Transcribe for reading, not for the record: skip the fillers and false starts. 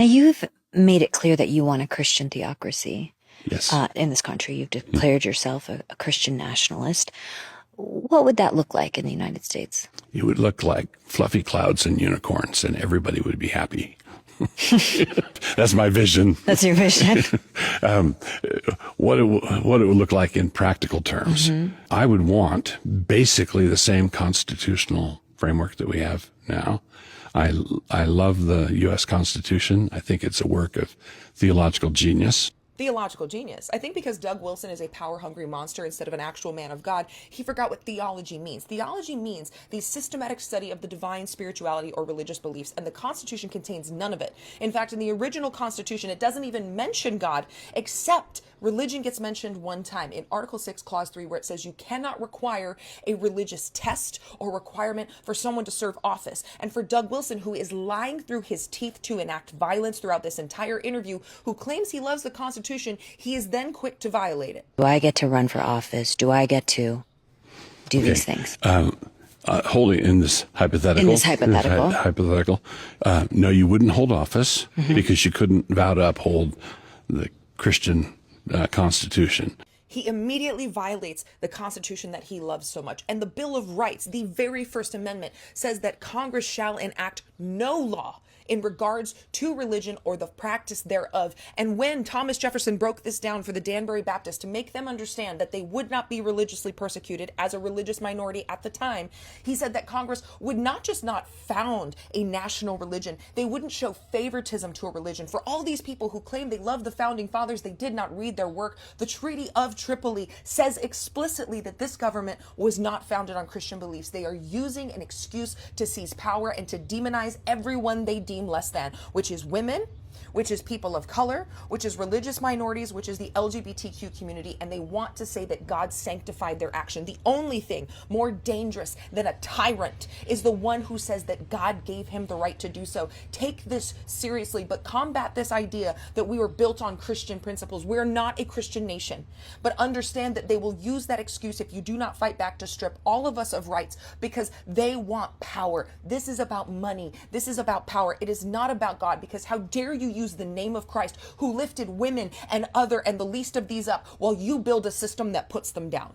Now, you've made it clear that you want a Christian theocracy Yes. in this country. You've declared yourself a Christian nationalist. What would that look like in the United States? It would look like fluffy clouds and unicorns, and everybody would be happy. That's my vision. That's your vision. What it would look like in practical terms. I would want basically the same constitutional framework that we have now. I love the U.S. Constitution. I think it's a work of theological genius. Theological genius. I think because Doug Wilson is a power-hungry monster instead of an actual man of God, he forgot what theology means. Theology means the systematic study of the divine spirituality or religious beliefs, and the Constitution contains none of it. In fact, in the original Constitution, it doesn't even mention God, except religion gets mentioned one time in Article 6, Clause 3, where it says you cannot require a religious test or requirement for someone to serve office. And for Doug Wilson, who is lying through his teeth to enact violence throughout this entire interview, who claims he loves the Constitution, he is then quick to violate it. Do I get to run for office? Do I get to do these things? Holding in this hypothetical. No, you wouldn't hold office because you couldn't vow to uphold the Christian Constitution. He immediately violates the Constitution that he loves so much. And the Bill of Rights, the very First Amendment, says that Congress shall enact no law in regards to religion or the practice thereof. And when Thomas Jefferson broke this down for the Danbury Baptists to make them understand that they would not be religiously persecuted as a religious minority at the time, he said that Congress would not just not found a national religion, they wouldn't show favoritism to a religion. For all these people who claim they love the founding fathers, they did not read their work. The Treaty of Tripoli says explicitly that this government was not founded on Christian beliefs. They are using an excuse to seize power and to demonize everyone they deem less than, which is women, which is people of color, which is religious minorities, which is the LGBTQ community, and they want to say that God sanctified their action. The only thing more dangerous than a tyrant is the one who says that God gave him the right to do so. Take this seriously, but combat this idea that we were built on Christian principles. We're not a Christian nation, but understand that they will use that excuse if you do not fight back to strip all of us of rights because they want power. This is about money. This is about power. It is not about God, because how dare you use the name of Christ, who lifted women and the least of these up, while you build a system that puts them down.